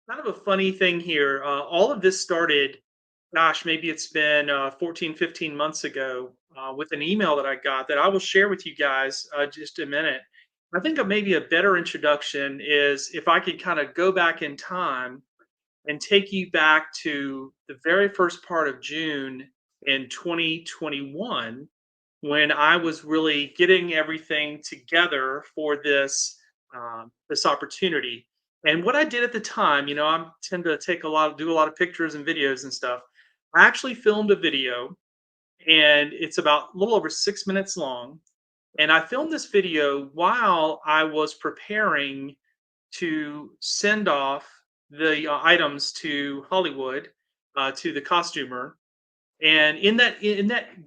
Kind of a funny thing here. All of this started, gosh, maybe it's been 14, 15 months ago with an email that I got that I will share with you guys just a minute. I think maybe a better introduction is if I could kind of go back in time and take you back to the very first part of June in 2021 when I was really getting everything together for this opportunity. And what I did at the time, I tend to do a lot of pictures and videos and stuff. I actually filmed a video, and it's about a little over 6 minutes long. And I filmed this video while I was preparing to send off the items to Hollywood to the costumer. And in that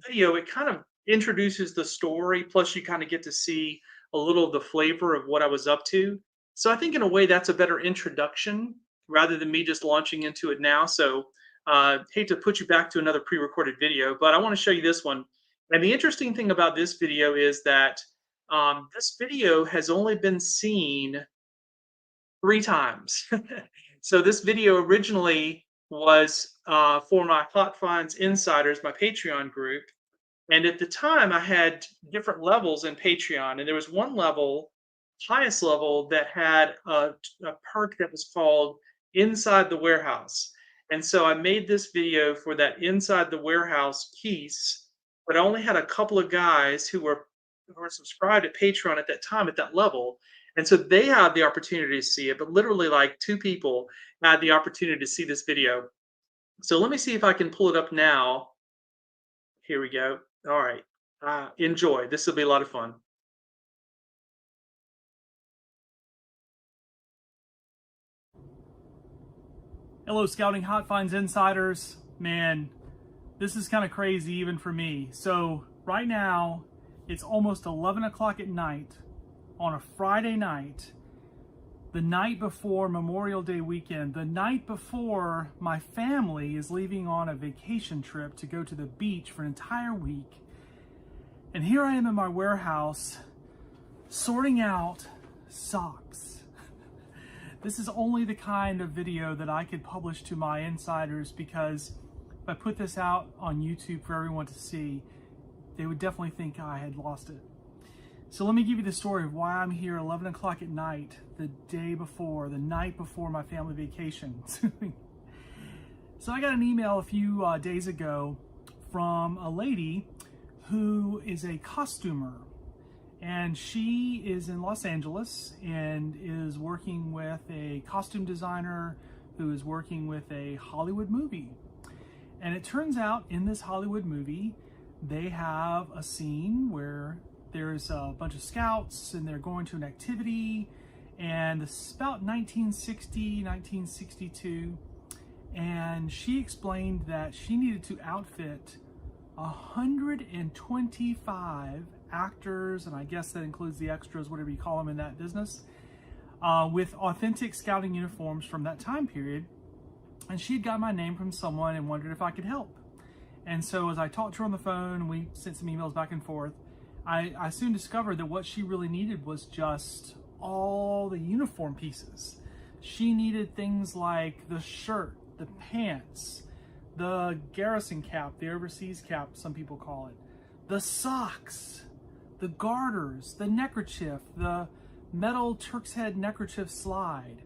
video, it kind of introduces the story. Plus, you kind of get to see a little of the flavor of what I was up to. So I think in a way that's a better introduction rather than me just launching into it now. So hate to put you back to another pre-recorded video, but I want to show you this one. And the interesting thing about this video is that this video has only been seen 3 times. So this video originally was for my Hot Finds Insiders, my Patreon group. And at the time, I had different levels in Patreon. And there was one level, highest level, that had a perk that was called Inside the Warehouse. And so I made this video for that Inside the Warehouse piece, but I only had a couple of guys who were subscribed at Patreon at that time at that level. And so they had the opportunity to see it, but literally like 2 people had the opportunity to see this video. So let me see if I can pull it up now. Here we go. All right. Enjoy. This will be a lot of fun. Hello, Scouting Hot Finds Insiders. Man, this is kind of crazy even for me. So right now, it's almost 11 o'clock at night on a Friday night, the night before Memorial Day weekend, the night before my family is leaving on a vacation trip to go to the beach for an entire week. And here I am in my warehouse sorting out socks. This is only the kind of video that I could publish to my insiders, because if I put this out on YouTube for everyone to see, they would definitely think I had lost it. So let me give you the story of why I'm here 11 o'clock at night, the night before my family vacation. So I got an email a few days ago from a lady who is a costumer. And she is in Los Angeles and is working with a costume designer who is working with a Hollywood movie. And it turns out in this Hollywood movie, they have a scene where there's a bunch of scouts and they're going to an activity, and it's about 1960, 1962. And she explained that she needed to outfit 125 actors, and I guess that includes the extras, whatever you call them in that business, with authentic scouting uniforms from that time period. And she had got my name from someone and wondered if I could help. And so as I talked to her on the phone, we sent some emails back and forth, I soon discovered that what she really needed was just all the uniform pieces. She needed things like the shirt, the pants, the garrison cap, the overseas cap, some people call it, the socks, the garters, the neckerchief, the metal Turk's head neckerchief slide.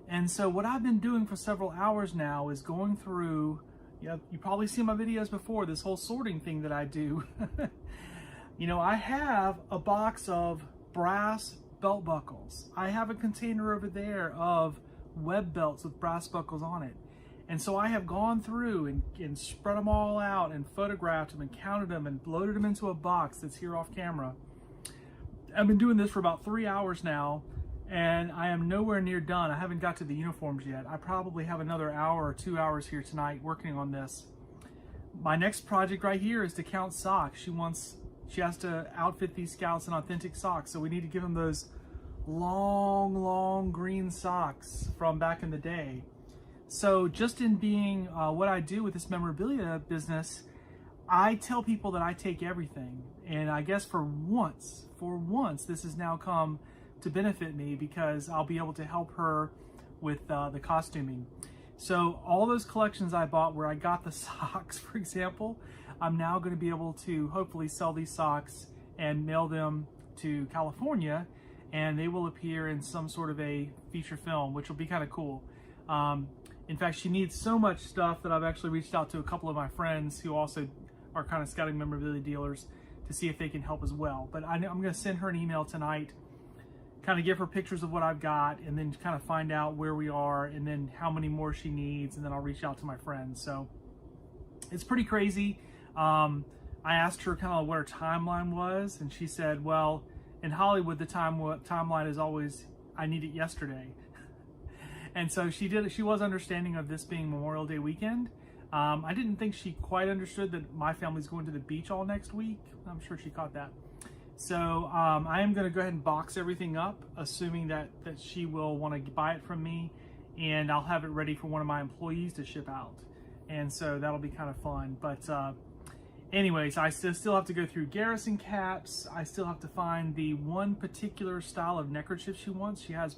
And so what I've been doing for several hours now is going through, you probably seen my videos before, this whole sorting thing that I do. I have a box of brass belt buckles. I have a container over there of web belts with brass buckles on it. And so I have gone through and spread them all out and photographed them and counted them and loaded them into a box that's here off camera. I've been doing this for about 3 hours now, and I am nowhere near done. I haven't got to the uniforms yet. I probably have another hour or 2 hours here tonight working on this. My next project right here is to count socks. She has to outfit these scouts in authentic socks, so we need to give them those long green socks from back in the day. So just in being what I do with this memorabilia business, I tell people that I take everything. And I guess for once, this has now come to benefit me, because I'll be able to help her with the costuming. So all those collections I bought where I got the socks, for example, I'm now going to be able to hopefully sell these socks and mail them to California, and they will appear in some sort of a feature film, which will be kind of cool. In fact, she needs so much stuff that I've actually reached out to a couple of my friends who also are kind of scouting memorabilia dealers to see if they can help as well. But I'm going to send her an email tonight, kind of give her pictures of what I've got, and then kind of find out where we are and then how many more she needs, and then I'll reach out to my friends. So it's pretty crazy. I asked her kind of what her timeline was, and she said, well, in Hollywood, the timeline is always, I need it yesterday. And so she was understanding of this being Memorial Day weekend. I didn't think she quite understood that my family's going to the beach all next week. I'm sure she caught that. So I am going to go ahead and box everything up, assuming that she will want to buy it from me, and I'll have it ready for one of my employees to ship out. And so that'll be kind of fun. But anyways, I still have to go through garrison caps. I still have to find the one particular style of neckerchief she wants. She has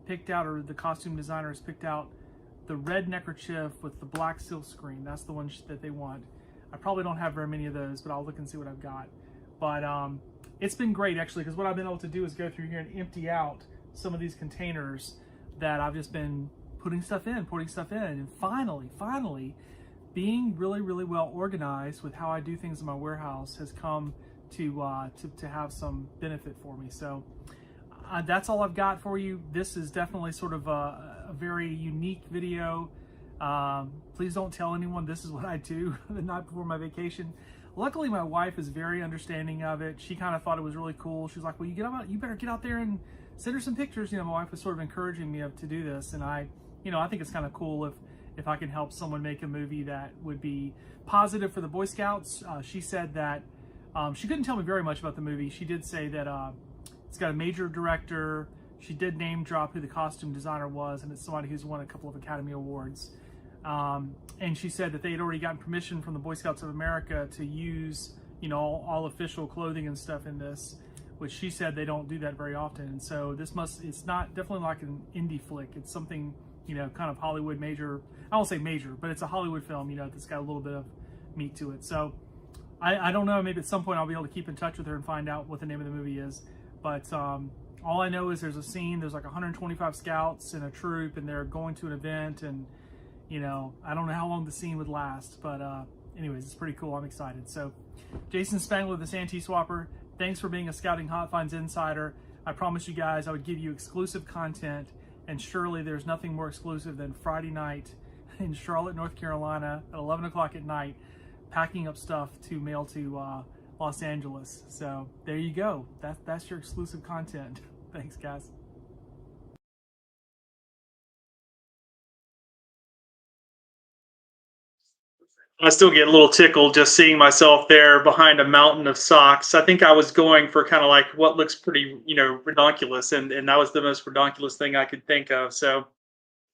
picked out, or the costume designer has picked out, the red neckerchief with the black silk screen. That's the one that they want. I probably don't have very many of those, but I'll look and see what I've got. But it's been great, actually, because what I've been able to do is go through here and empty out some of these containers that I've just been putting stuff in, and finally, being really, really well organized with how I do things in my warehouse has come to have some benefit for me. So that's all I've got for you. This is definitely sort of a very unique video. Please don't tell anyone this is what I do the night before my vacation. Luckily, my wife is very understanding of it. She kind of thought it was really cool. She's like, well, you better get out there and send her some pictures. You know, my wife was sort of encouraging me to do this. And I think it's kind of cool if I can help someone make a movie that would be positive for the Boy Scouts. She said that she couldn't tell me very much about the movie. She did say that it's got a major director. She did name drop who the costume designer was, and it's somebody who's won a couple of Academy Awards. And she said that they had already gotten permission from the Boy Scouts of America to use, all official clothing and stuff in this, which she said they don't do that very often. And so it's not definitely like an indie flick. It's something, kind of Hollywood major. I won't say major, but it's a Hollywood film, that's got a little bit of meat to it. So I don't know, maybe at some point I'll be able to keep in touch with her and find out what the name of the movie is. But all I know is there's a scene, there's like 125 scouts in a troop, and they're going to an event, and I don't know how long the scene would last, but anyways, it's pretty cool. I'm excited. So Jason Spangler, the SanteeSwapper, thanks for being a Scouting Hot Finds Insider. I promised you guys I would give you exclusive content, and surely there's nothing more exclusive than Friday night in Charlotte, North Carolina at 11 o'clock at night, packing up stuff to mail to Los Angeles. So there you go. That's your exclusive content. Thanks, guys. I still get a little tickled just seeing myself there behind a mountain of socks. I think I was going for kind of like what looks pretty, redonkulous, and that was the most redonkulous thing I could think of. So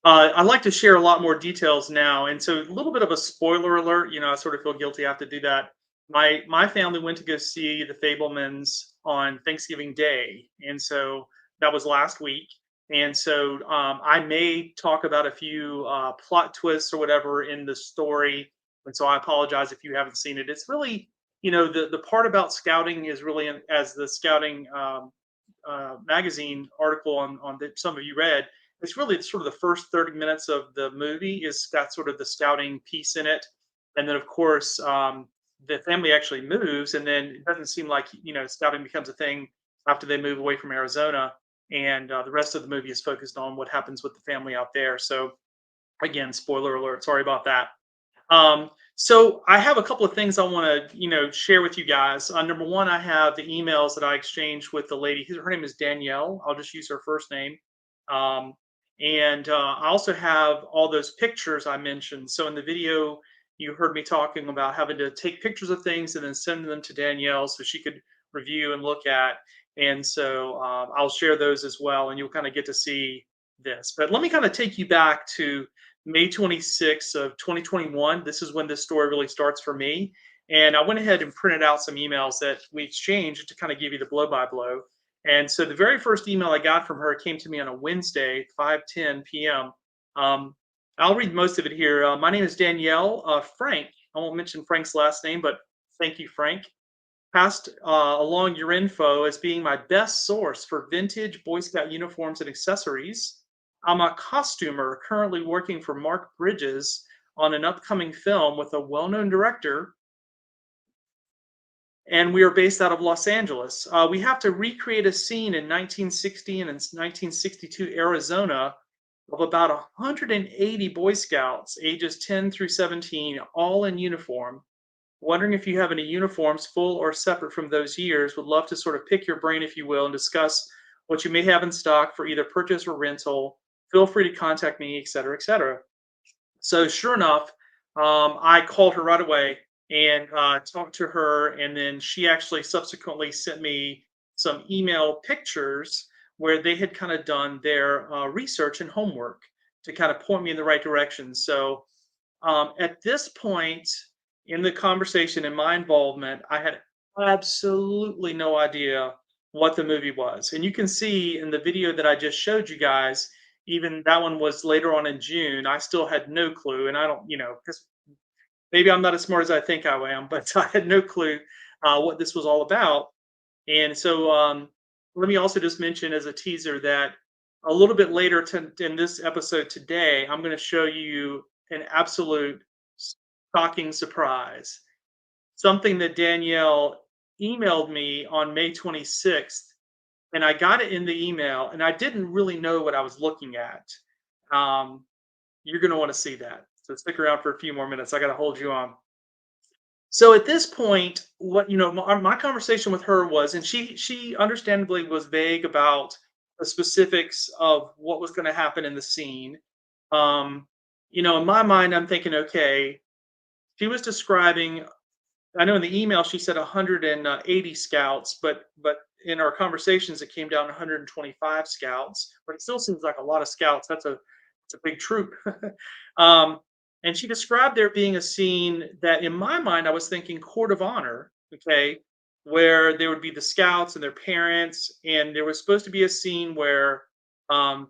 I'd like to share a lot more details now. And so a little bit of a spoiler alert, I sort of feel guilty I have to do that. My family went to go see the Fablemans on Thanksgiving Day, and so that was last week. And so I may talk about a few plot twists or whatever in the story, and so I apologize if you haven't seen it. It's really, the part about scouting is really, as the scouting magazine article on that some of you read, it's really sort of the first 30 minutes of the movie is got sort of the scouting piece in it. And then, of course, the family actually moves, and then it doesn't seem like, scouting becomes a thing after they move away from Arizona. And the rest of the movie is focused on what happens with the family out there. So, again, spoiler alert. Sorry about that. So I have a couple of things I want to, share with you guys. Number one, I have the emails that I exchanged with the lady. Her name is Danielle. I'll just use her first name. And I also have all those pictures I mentioned. So in the video, you heard me talking about having to take pictures of things and then send them to Danielle so she could review and look at. And so I'll share those as well, and you'll kind of get to see this. But let me kind of take you back to May 26th of 2021. This is when this story really starts for me. And I went ahead and printed out some emails that we exchanged to kind of give you the blow by blow. And so the very first email I got from her came to me on a Wednesday, 5:10 p.m. Um, I'll read most of it here. My name is Danielle Frank. I won't mention Frank's last name, but thank you, Frank. Passed along your info as being my best source for vintage Boy Scout uniforms and accessories. I'm a costumer currently working for Mark Bridges on an upcoming film with a well known director, and we are based out of Los Angeles. We have to recreate a scene in 1960 and 1962 Arizona of about 180 Boy Scouts ages 10 through 17, all in uniform. Wondering if you have any uniforms, full or separate from those years. Would love to sort of pick your brain, if you will, and discuss what you may have in stock for either purchase or rental. Feel free to contact me, et cetera, et cetera. So sure enough, I called her right away and talked to her, and then she actually subsequently sent me some email pictures where they had kind of done their research and homework to kind of point me in the right direction. So at this point in the conversation and my involvement, I had absolutely no idea what the movie was. And you can see in the video that I just showed you guys, even that one was later on in June. I still had no clue. And I don't, because maybe I'm not as smart as I think I am, but I had no clue what this was all about. And so let me also just mention as a teaser that a little bit later in this episode today, I'm going to show you an absolute shocking surprise. Something that Danielle emailed me on May 26th, and I got it in the email, and I didn't really know what I was looking at. Um, you're going to want to see that. So stick around for a few more minutes. I got to hold you on. So at this point, what my conversation with her was, and she understandably was vague about the specifics of what was going to happen in the scene. Um, in my mind, I'm thinking, okay, she was describing. I know in the email she said 180 scouts, but in our conversations it came down to 125 scouts. But it still seems like a lot of scouts. That's a big troop. um, and she described there being a scene that, in my mind, I was thinking court of honor. Okay, where there would be the scouts and their parents, and there was supposed to be a scene where a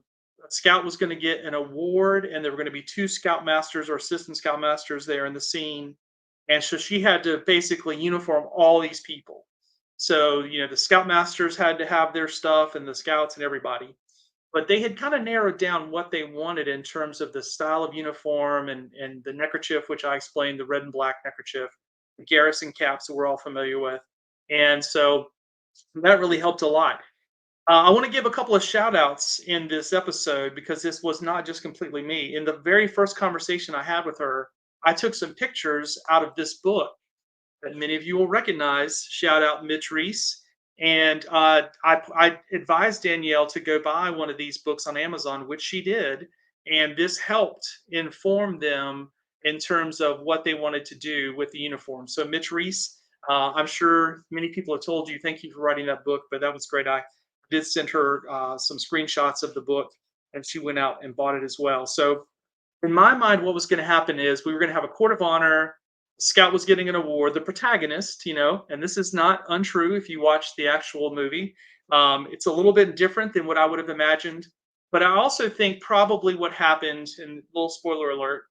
scout was going to get an award, and there were going to be two scoutmasters or assistant scoutmasters there in the scene, and so she had to basically uniform all these people. So, the scoutmasters had to have their stuff and the scouts and everybody. But they had kind of narrowed down what they wanted in terms of the style of uniform and the neckerchief, which I explained, the red and black neckerchief, the garrison caps that we're all familiar with. And so that really helped a lot. I want to give a couple of shout outs in this episode because this was not just completely me. In the very first conversation I had with her, I took some pictures out of this book that many of you will recognize. Shout out Mitch Reese. And I advised Danielle to go buy one of these books on Amazon, which she did. And this helped inform them in terms of what they wanted to do with the uniform. So, Mitch Reese, I'm sure many people have told you, thank you for writing that book, but that was great. I did send her some screenshots of the book, and she went out and bought it as well. So, in my mind, what was going to happen is we were going to have a court of honor. Scout was getting an award, the protagonist, and this is not untrue if you watch the actual movie. It's a little bit different than what I would have imagined. But I also think probably what happened, and little spoiler alert,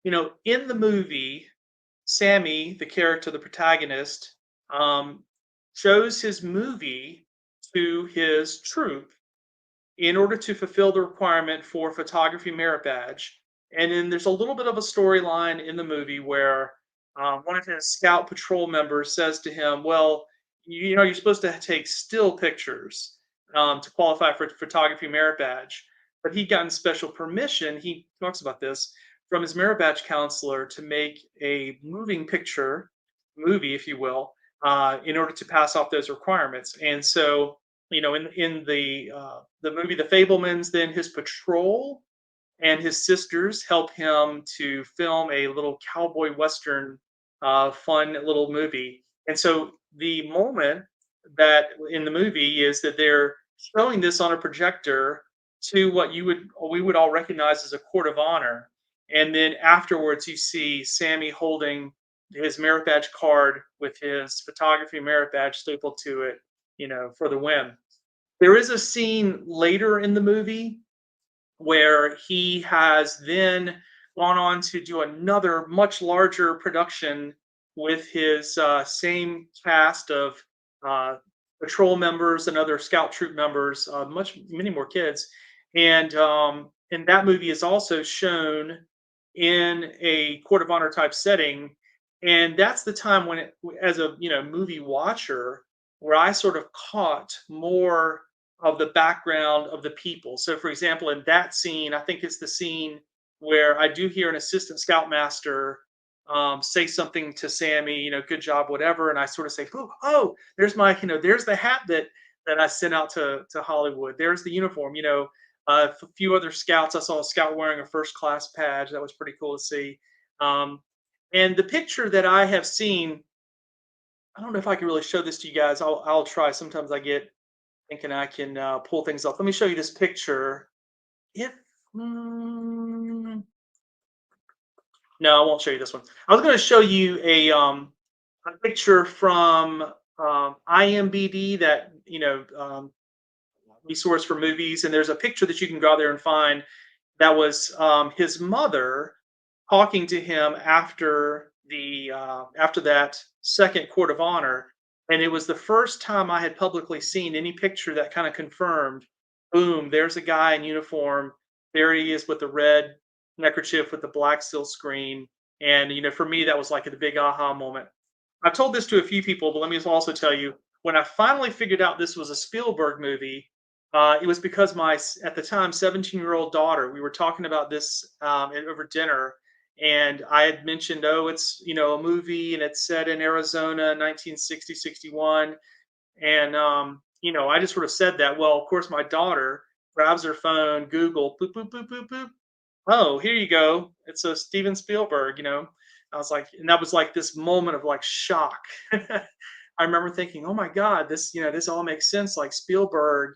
in the movie, Sammy, the character, the protagonist, um, shows his movie to his troop in order to fulfill the requirement for photography merit badge. And then there's a little bit of a storyline in the movie where one of his scout patrol members says to him, "Well, you're supposed to take still pictures to qualify for photography merit badge." But he'd gotten special permission. He talks about this from his merit badge counselor to make a moving picture movie, if you will, in order to pass off those requirements. And so in the movie The Fablemans, then his patrol and his sisters help him to film a little cowboy western, fun little movie. And so the moment that in the movie is that they're showing this on a projector to what we would all recognize as a court of honor, and then afterwards you see Sammy holding his merit badge card with his photography merit badge stapled to it, for the win. There is a scene later in the movie where he has then gone on to do another much larger production with his same cast of uh, patrol members and other scout troop members, many more kids, and that movie is also shown in a court of honor type setting, and that's the time when as a movie watcher, where I sort of caught more of the background of the people. So, for example, in that scene, I think it's the scene where I do hear an assistant scoutmaster say something to Sammy, good job, whatever, and I sort of say, oh, there's there's the hat that I sent out to Hollywood. There's the uniform. A few other scouts. I saw a scout wearing a first class badge. That was pretty cool to see. Um, and the picture that I have seen, I don't know if I can really show this to you guys. I'll try. Sometimes I get thinking I can pull things up. Let me show you this picture. If mm, no, I won't show you this one. I was going to show you a picture from IMBD, that resource for movies, and there's a picture that you can go out there and find that was his mother talking to him after that second court of honor, and it was the first time I had publicly seen any picture that kind of confirmed, boom, there's a guy in uniform, there he is with the red neckerchief with the black silk screen, and for me that was like the big aha moment. I've told this to a few people, but let me also tell you, when I finally figured out this was a Spielberg movie, it was because my, at the time, 17-year-old daughter, we were talking about this over dinner, and I had mentioned, oh, it's, a movie and it's set in Arizona, 1960, 61. And, I just sort of said that. Well, of course, my daughter grabs her phone, Google, boop, boop, boop, boop, boop. Oh, here you go. It's a Steven Spielberg. I was like, and that was like this moment of like shock. I remember thinking, oh my God, this all makes sense. Like Spielberg,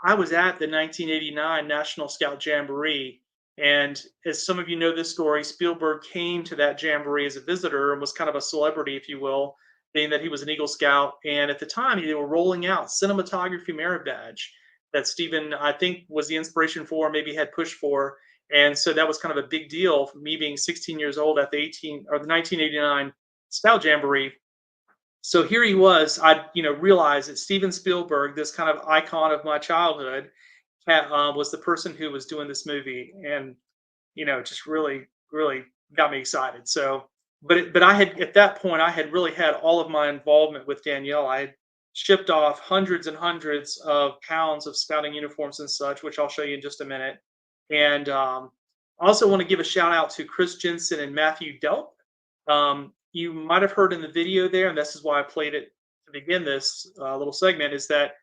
I was at the 1989 National Scout Jamboree. And as some of you know this story, Spielberg came to that jamboree as a visitor and was kind of a celebrity, if you will, being that he was an Eagle Scout. And at the time, they were rolling out cinematography merit badge that Stephen, I think, was the inspiration for, maybe had pushed for. And so that was kind of a big deal for me being 16 years old at the 1989 Scout Jamboree. So here he was. I realized that Steven Spielberg, this kind of icon of my childhood, was the person who was doing this movie, and just really, really got me excited. So, but I had, at that point, I had really had all of my involvement with Danielle. I had shipped off hundreds and hundreds of pounds of scouting uniforms and such, which I'll show you in just a minute. And I also want to give a shout out to Chris Jensen and Matthew Delp. You might have heard in the video there, and this is why I played it to begin this little segment, is that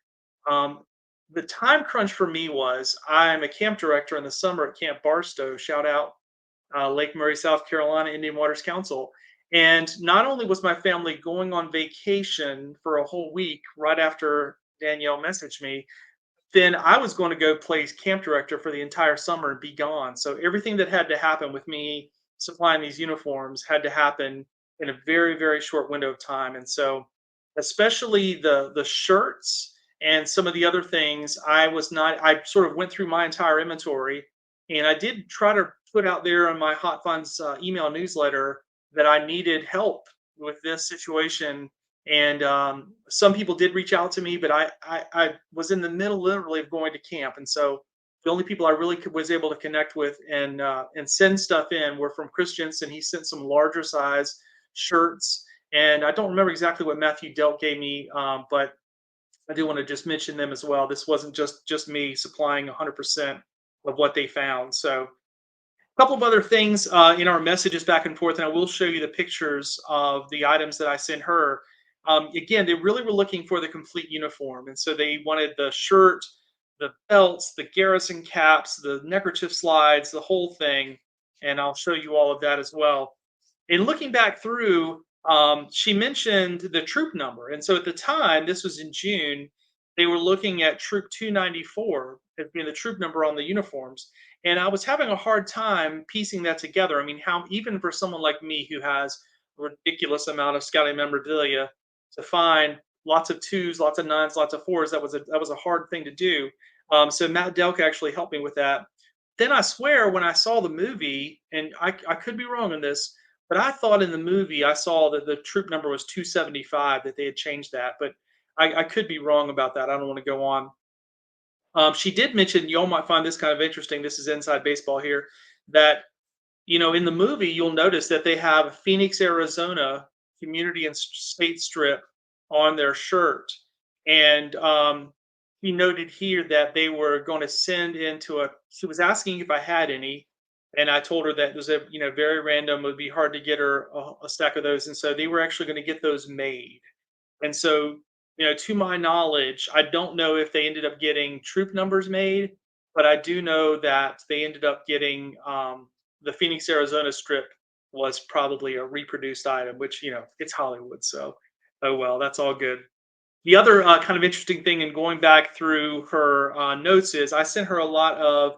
um, the time crunch for me was I'm a camp director in the summer at Camp Barstow. Shout out Lake Murray, South Carolina, Indian Waters Council. And not only was my family going on vacation for a whole week right after Danielle messaged me, then I was going to go play camp director for the entire summer and be gone. So everything that had to happen with me supplying these uniforms had to happen in a very, very short window of time. And so, especially the shirts and some of the other things, I was not. I sort of went through my entire inventory, and I did try to put out there on my Hot Funds email newsletter that I needed help with this situation, and some people did reach out to me, but I was in the middle literally of going to camp, and so the only people I really was able to connect with and send stuff in were from Chris Jensen. He sent some larger size shirts, and I don't remember exactly what Matthew Delt gave me, but I do want to just mention them as well. This wasn't just me supplying 100% of what they found. So a couple of other things in our messages back and forth, and I will show you the pictures of the items that I sent her. Again, they really were looking for the complete uniform, and so they wanted the shirt, the belts, the garrison caps, the neckerchief slides, the whole thing, and I'll show you all of that as well. In looking back through, she mentioned the troop number, and so at the time, this was in June, they were looking at Troop 294 as being the troop number on the uniforms. And I was having a hard time piecing that together. I mean, how even for someone like me who has a ridiculous amount of scouting memorabilia to find lots of twos, lots of nines, lots of fours. That was a hard thing to do. So Matt Delk actually helped me with that. Then I swear when I saw the movie, and I could be wrong on this, but I thought in the movie I saw that the troop number was 275, that they had changed that, but I could be wrong about that. I don't want to go on. She did mention, you all might find this kind of interesting. This is inside baseball here. That in the movie, you'll notice that they have Phoenix, Arizona community and state strip on their shirt. And he noted here that they were going to send into she was asking if I had any. And I told her that it was very random. It would be hard to get her a stack of those. And so they were actually going to get those made. And so, to my knowledge, I don't know if they ended up getting troop numbers made, but I do know that they ended up getting the Phoenix, Arizona strip was probably a reproduced item, which, it's Hollywood. So, oh well, that's all good. The other kind of interesting thing in going back through her notes is I sent her a lot of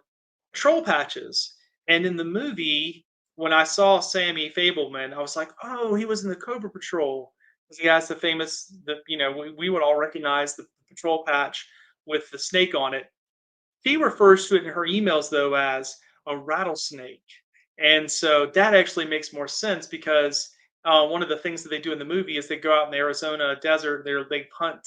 troll patches. And in the movie, when I saw Sammy Fableman, I was like, oh, he was in the Cobra Patrol. Because he has the famous, we would all recognize the patrol patch with the snake on it. He refers to it in her emails, though, as a rattlesnake. And so that actually makes more sense because one of the things that they do in the movie is they go out in the Arizona desert, they hunt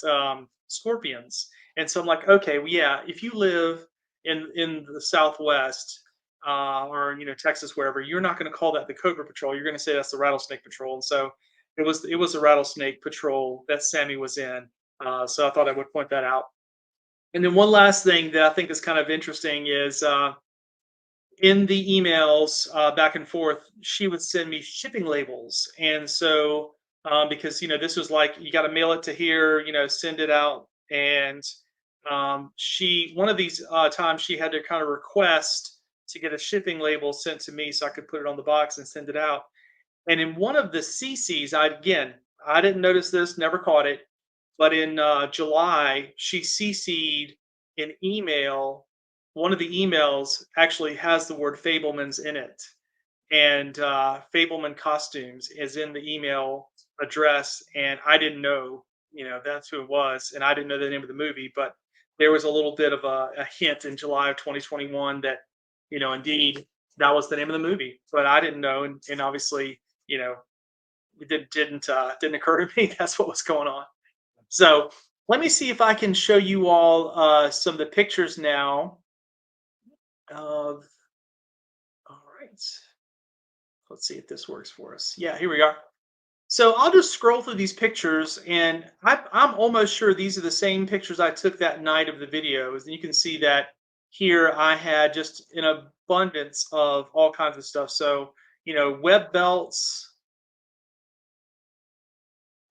scorpions. And so I'm like, okay, well, yeah, if you live in the Southwest or Texas, wherever, you're not going to call that the Cobra Patrol. You're going to say that's the Rattlesnake Patrol. And so it was the Rattlesnake Patrol that Sammy was in. So I thought I would point that out. And then one last thing that I think is kind of interesting is in the emails back and forth, she would send me shipping labels, and so because this was like you got to mail it to here, send it out, and she one of these times she had to kind of request to get a shipping label sent to me so I could put it on the box and send it out. And in one of the CCs, I didn't notice this, never caught it, but in July, she CC'd an email. One of the emails actually has the word Fablemans in it, and Fableman Costumes is in the email address. And I didn't know, that's who it was, and I didn't know the name of the movie, but there was a little bit of a hint in July of 2021 that, indeed that was the name of the movie, but I didn't know, and obviously, it didn't occur to me that's what was going on. So let me see if I can show you all some of the pictures now of. All right. Let's see if this works for us. Yeah, here we are. So I'll just scroll through these pictures, and I'm almost sure these are the same pictures I took that night of the videos. And you can see that here I had just an abundance of all kinds of stuff. So, web belts.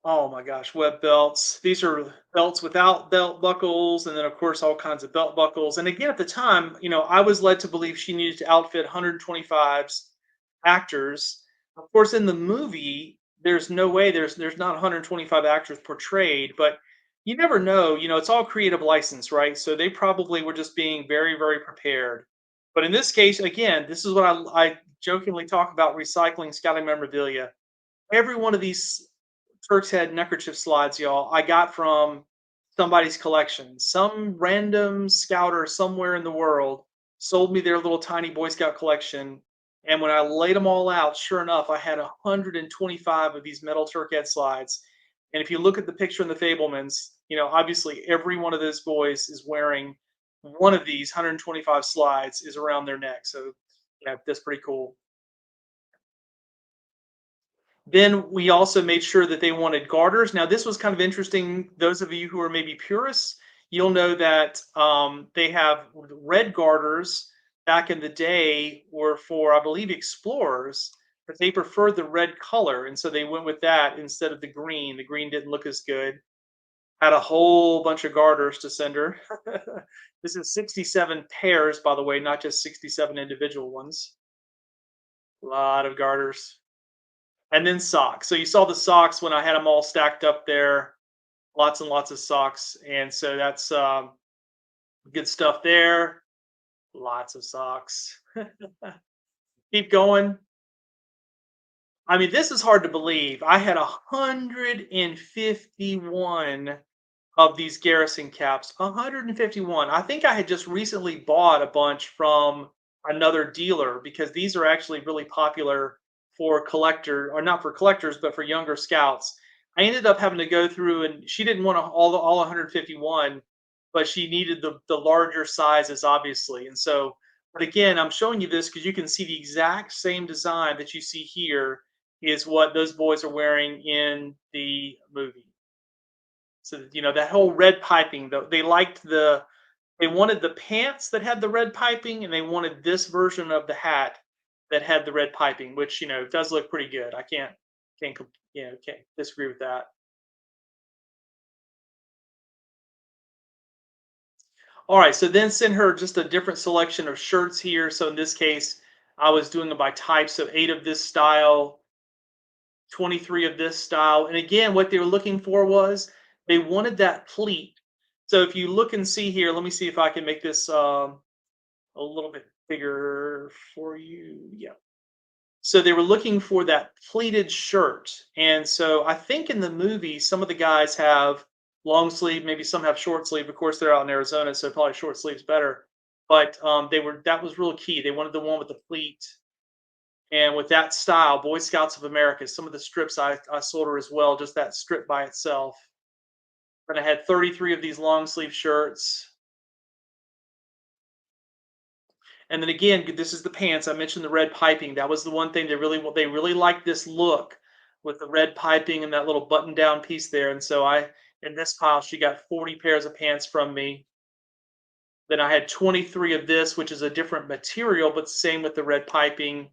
Oh my gosh, web belts. These are belts without belt buckles, and then of course all kinds of belt buckles. And again, at the time, I was led to believe she needed to outfit 125's actors. Of course, in the movie, there's no way there's not 125 actors portrayed, but you never know. It's all creative license, right? So they probably were just being very, very prepared. But in this case, again, this is what I jokingly talk about recycling scouting memorabilia. Every one of these Turk's Head neckerchief slides, y'all, I got from somebody's collection. Some random scouter somewhere in the world sold me their little tiny Boy Scout collection. And when I laid them all out, sure enough, I had 125 of these metal Turk Head slides. And if you look at the picture in the Fablemans, obviously every one of those boys is wearing one of these 125 slides is around their neck. So, that's pretty cool. Then we also made sure that they wanted garters. Now, this was kind of interesting. Those of you who are maybe purists, you'll know that they have red garters back in the day were for, I believe, explorers, but they preferred the red color. And so they went with that instead of the green. The green didn't look as good. Had a whole bunch of garters to send her. This is 67 pairs, by the way, not just 67 individual ones. A lot of garters. And then socks. So you saw the socks when I had them all stacked up there. Lots and lots of socks, and so that's good stuff there. Lots of socks. Keep going. I mean, this is hard to believe. I had 151 of these Garrison caps. 151. I think I had just recently bought a bunch from another dealer because these are actually really popular for collector, or not for collectors, but for younger scouts. I ended up having to go through, and she didn't want all 151, but she needed the larger sizes, obviously. And so, but again, I'm showing you this because you can see the exact same design that you see here is what those boys are wearing in the movie. So, that whole red piping, though, they wanted the pants that had the red piping, and they wanted this version of the hat that had the red piping, which, does look pretty good. I can't disagree with that. All right, so then send her just a different selection of shirts here. So in this case, I was doing them by type, so 8 of this style, 23 of this style. And again, what they were looking for was they wanted that pleat. So if you look and see here, let me see if I can make this a little bit bigger for you. Yeah. So they were looking for that pleated shirt. And so I think in the movie, some of the guys have long sleeve, maybe some have short sleeve. Of course, they're out in Arizona, so probably short sleeves better. But that was real key. They wanted the one with the pleat and with that style, Boy Scouts of America. Some of the strips I sold her as well, just that strip by itself. And I had 33 of these long sleeve shirts. And then again, this is the pants. I mentioned the red piping. That was the one thing they really liked this look with the red piping and that little button down piece there. And so in this pile, she got 40 pairs of pants from me. Then I had 23 of this, which is a different material, but same with the red piping.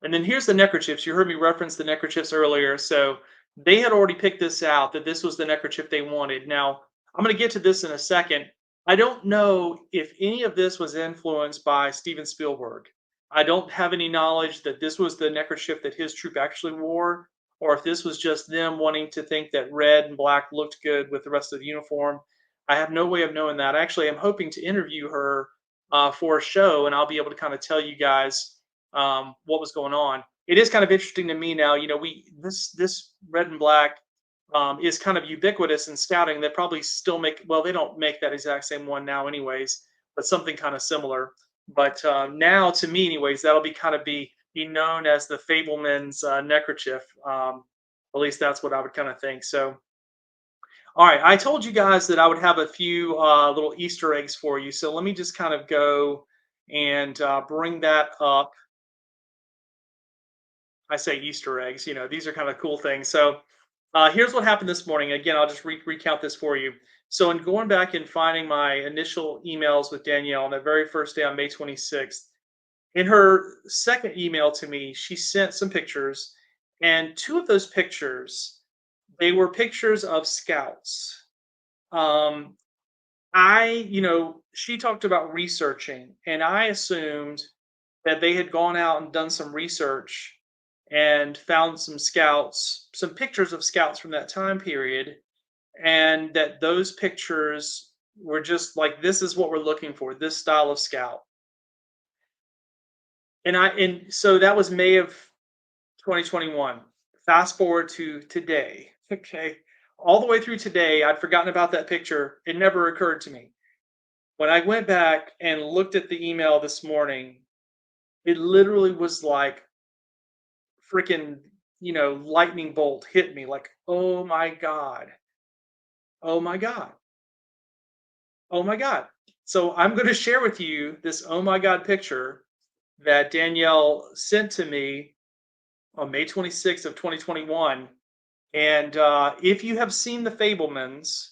And then here's the neckerchiefs. You heard me reference the neckerchiefs earlier. So they had already picked this out that this was the neckerchief they wanted. Now, I'm going to get to this in a second. I don't know if any of this was influenced by Steven Spielberg. I don't have any knowledge that this was the neckerchief that his troop actually wore, or if this was just them wanting to think that red and black looked good with the rest of the uniform. I have no way of knowing that. Actually, I'm hoping to interview her for a show, and I'll be able to kind of tell you guys what was going on. It is kind of interesting to me now. We this red and black is kind of ubiquitous in scouting. They probably still make, well, they don't make that exact same one now, anyways, but something kind of similar. But now, to me, anyways, that'll be known as the Fablemans neckerchief. At least that's what I would kind of think. So, all right, I told you guys that I would have a few little Easter eggs for you. So let me just kind of go and bring that up. I say Easter eggs. These are kind of cool things. So here's what happened this morning. Again, I'll just recount this for you. So in going back and finding my initial emails with Danielle on that very first day on May 26th, in her second email to me, she sent some pictures, and two of those pictures, they were pictures of scouts. Um, she talked about researching, and I assumed that they had gone out and done some research and found some pictures of scouts from that time period, and that those pictures were just like, this is what we're looking for, this style of scout. And so that was May of 2021. Fast forward to today. Okay. All the way through today, I'd forgotten about that picture. It never occurred to me. When I went back and looked at the email this morning, it literally was like freaking, lightning bolt hit me like, oh my God. Oh my God. Oh my God. So I'm going to share with you this oh my God picture that Danielle sent to me on May 26th of 2021. And if you've seen the Fablemans,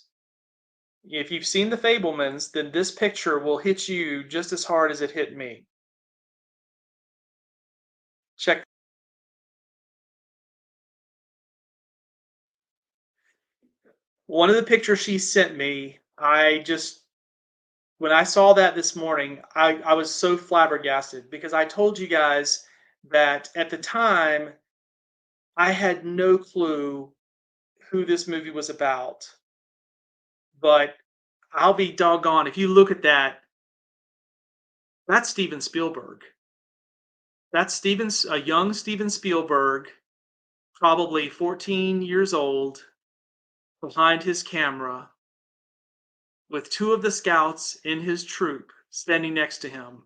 then this picture will hit you just as hard as it hit me. Check. One of the pictures she sent me, when I saw that this morning, I was so flabbergasted because I told you guys that at the time I had no clue who this movie was about. But I'll be doggone if you look at that, that's Steven Spielberg. That's a young Steven Spielberg, probably 14 years old, behind his camera with two of the scouts in his troop standing next to him.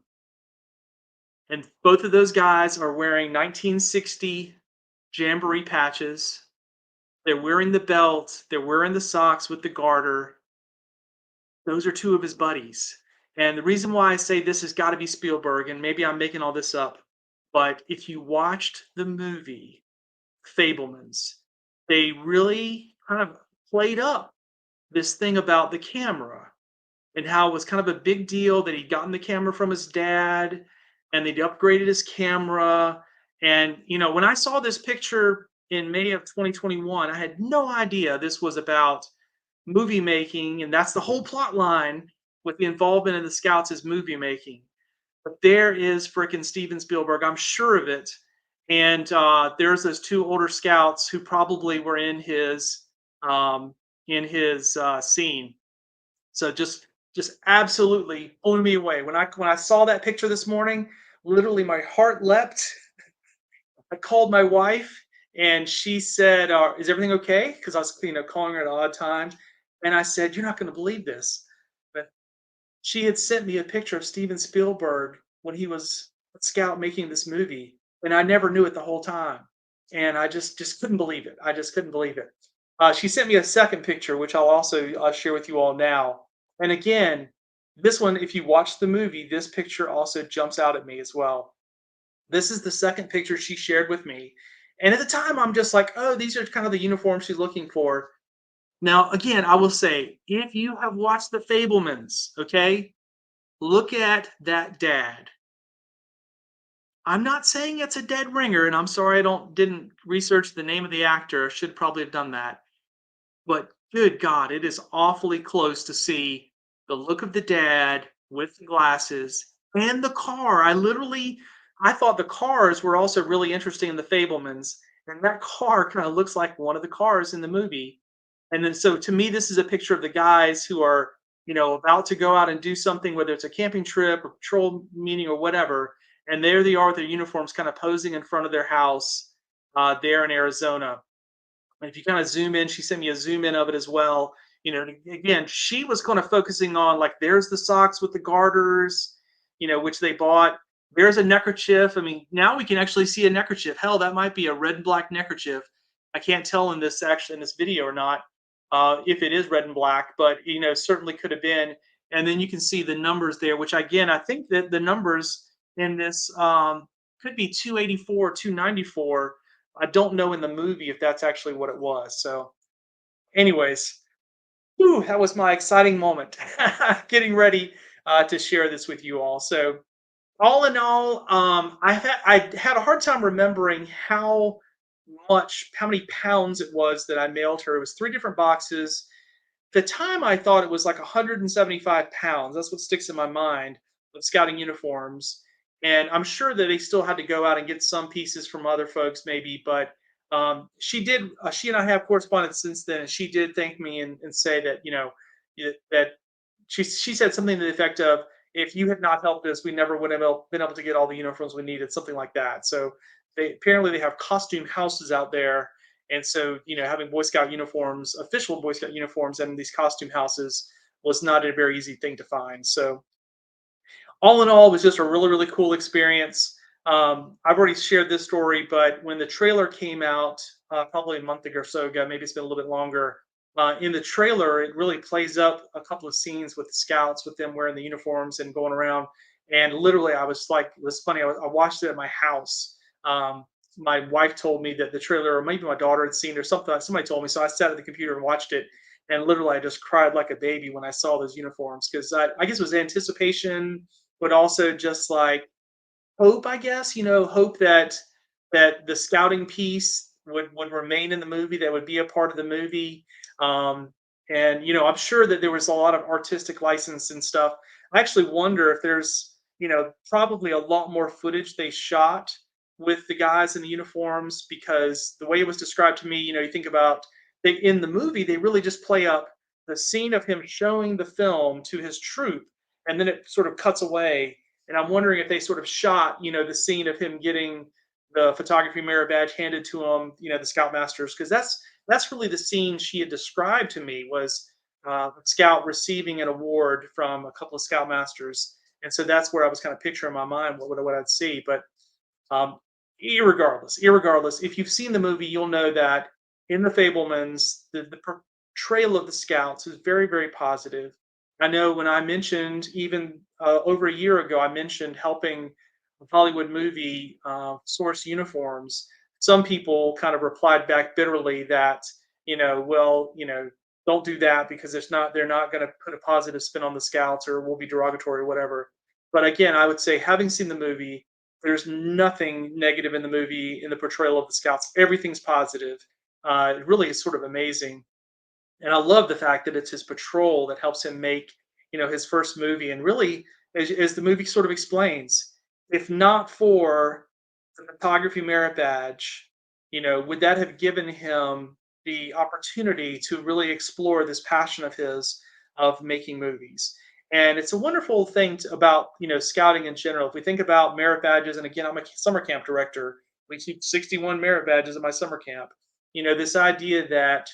And both of those guys are wearing 1960 jamboree patches. They're wearing the belt, they're wearing the socks with the garter. Those are two of his buddies. And the reason why I say this has got to be Spielberg, and maybe I'm making all this up, but if you watched the movie Fablemans, they really kind of played up this thing about the camera and how it was kind of a big deal that he'd gotten the camera from his dad and they'd upgraded his camera. And, when I saw this picture in May of 2021, I had no idea this was about movie making. And that's the whole plot line with the involvement of the scouts is movie making. But there is frickin' Steven Spielberg. I'm sure of it. And there's those two older scouts who probably were in his scene. So just absolutely blew me away when I saw that picture this morning. Literally, my heart leapt. I called my wife, and she said, "Is everything okay?" Because I was, calling her at an odd time, and I said, "You're not going to believe this, but she had sent me a picture of Steven Spielberg when he was a scout making this movie, and I never knew it the whole time, and I just couldn't believe it. I just couldn't believe it. She sent me a second picture, which I'll also share with you all now. And again, this one, if you watch the movie, this picture also jumps out at me as well. This is the second picture she shared with me. And at the time, I'm just like, oh, these are kind of the uniforms she's looking for. Now, again, I will say, if you have watched The Fablemans, okay, look at that dad. I'm not saying it's a dead ringer, and I'm sorry I didn't research the name of the actor. I should probably have done that. But good God, it is awfully close to see the look of the dad with the glasses and the car. I thought the cars were also really interesting in the Fablemans, and that car kind of looks like one of the cars in the movie. And then, so to me, this is a picture of the guys who are, about to go out and do something, whether it's a camping trip or patrol meeting or whatever. And there they are with their uniforms, kind of posing in front of their house there in Arizona. And if you kind of zoom in, she sent me a zoom in of it as well. Again, she was kind of focusing on like, there's the socks with the garters, which they bought. There's a neckerchief. I mean, now we can actually see a neckerchief. Hell, that might be a red and black neckerchief. I can't tell in this video or not if it is red and black, but certainly could have been. And then you can see the numbers there, which again, I think that the numbers in this could be 284, 294. I don't know in the movie if that's actually what it was. So, anyways, whew, that was my exciting moment, getting ready to share this with you all. So, all in all, I had a hard time remembering how many pounds it was that I mailed her. It was three different boxes. At the time, I thought it was like 175 pounds. That's what sticks in my mind of scouting uniforms. And I'm sure that they still had to go out and get some pieces from other folks, maybe. But she did. She and I have corresponded since then, and she did thank me and say that that she said something to the effect of, "If you had not helped us, we never would have been able to get all the uniforms we needed," something like that. So they have costume houses out there, and so having Boy Scout uniforms, official Boy Scout uniforms, and these costume houses was not a very easy thing to find. So all in all, it was just a really, really cool experience. I've already shared this story, but when the trailer came out, probably a month ago or so ago, maybe it's been a little bit longer. In the trailer, it really plays up a couple of scenes with the scouts, with them wearing the uniforms and going around. And literally, I was like, it was funny. I watched it at my house. My wife told me that the trailer, or maybe my daughter had seen it or something. Somebody told me, so I sat at the computer and watched it. And literally, I just cried like a baby when I saw those uniforms because I guess it was anticipation, but also just like hope, I guess, hope that the scouting piece would remain in the movie, that would be a part of the movie. And I'm sure that there was a lot of artistic license and stuff. I actually wonder if there's probably a lot more footage they shot with the guys in the uniforms, because the way it was described to me, you think about, in the movie they really just play up the scene of him showing the film to his troop, and then it sort of cuts away. And I'm wondering if they sort of shot, the scene of him getting the photography merit badge handed to him, the scoutmasters, because that's really the scene she had described to me was a scout receiving an award from a couple of scoutmasters, and so that's where I was kind of picturing in my mind what I'd see. But um, irregardless, if you've seen the movie, you'll know that in the Fablemans, the portrayal of the Scouts is very, very positive. I know when I mentioned, even over a year ago, I mentioned helping Hollywood movie source uniforms. Some people kind of replied back bitterly that, well, don't do that because they're not going to put a positive spin on the Scouts or will be derogatory or whatever. But again, I would say, having seen the movie, there's nothing negative in the movie in the portrayal of the Scouts. Everything's positive. It really is sort of amazing, and I love the fact that it's his patrol that helps him make, his first movie. And really, as the movie sort of explains, if not for the photography merit badge, would that have given him the opportunity to really explore this passion of his of making movies? And it's a wonderful thing about scouting in general. If we think about merit badges, and again, I'm a summer camp director. We teach 61 merit badges at my summer camp. This idea that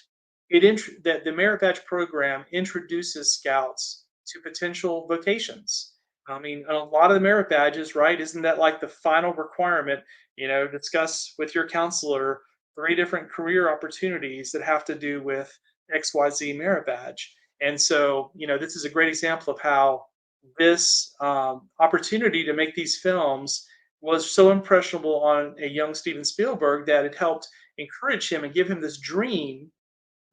that the merit badge program introduces scouts to potential vocations. I mean, a lot of the merit badges, right? Isn't that like the final requirement? Discuss with your counselor 3 different career opportunities that have to do with XYZ merit badge. And so, this is a great example of how this opportunity to make these films was so impressionable on a young Steven Spielberg that it helped encourage him and give him this dream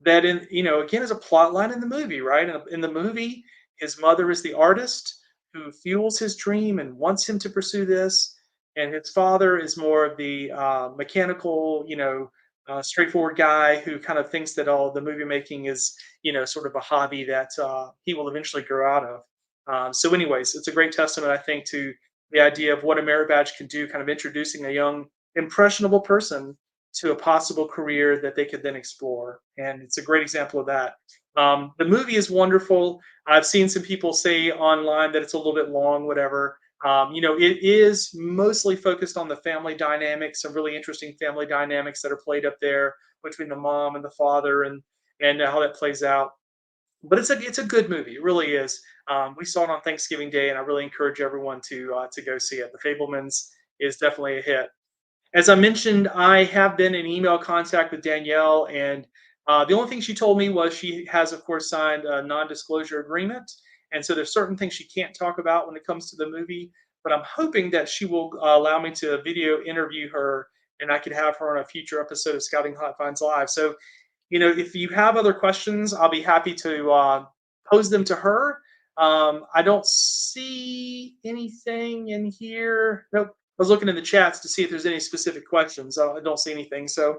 that, again, is a plot line in the movie, right? In the movie, his mother is the artist who fuels his dream and wants him to pursue this, and his father is more of the mechanical, straightforward guy who kind of thinks that all the movie making is, sort of a hobby that he will eventually grow out of. So, anyways, it's a great testament, I think, to the idea of what a merit badge can do, kind of introducing a young, impressionable person to a possible career that they could then explore. And it's a great example of that. The movie is wonderful. I've seen some people say online that it's a little bit long, whatever. It is mostly focused on the family dynamics, some really interesting family dynamics that are played up there between the mom and the father, and how that plays out. But it's a good movie. It really is. We saw it on Thanksgiving Day, and I really encourage everyone to go see it. The Fablemans is definitely a hit. As I mentioned, I have been in email contact with Danielle, and the only thing she told me was she has, of course, signed a non-disclosure agreement, and so there's certain things she can't talk about when it comes to the movie. But I'm hoping that she will allow me to video interview her, and I could have her on a future episode of Scouting Hot Finds Live. So, if you have other questions, I'll be happy to pose them to her. I don't see anything in here. Nope. I was looking in the chats to see if there's any specific questions. I don't see anything. So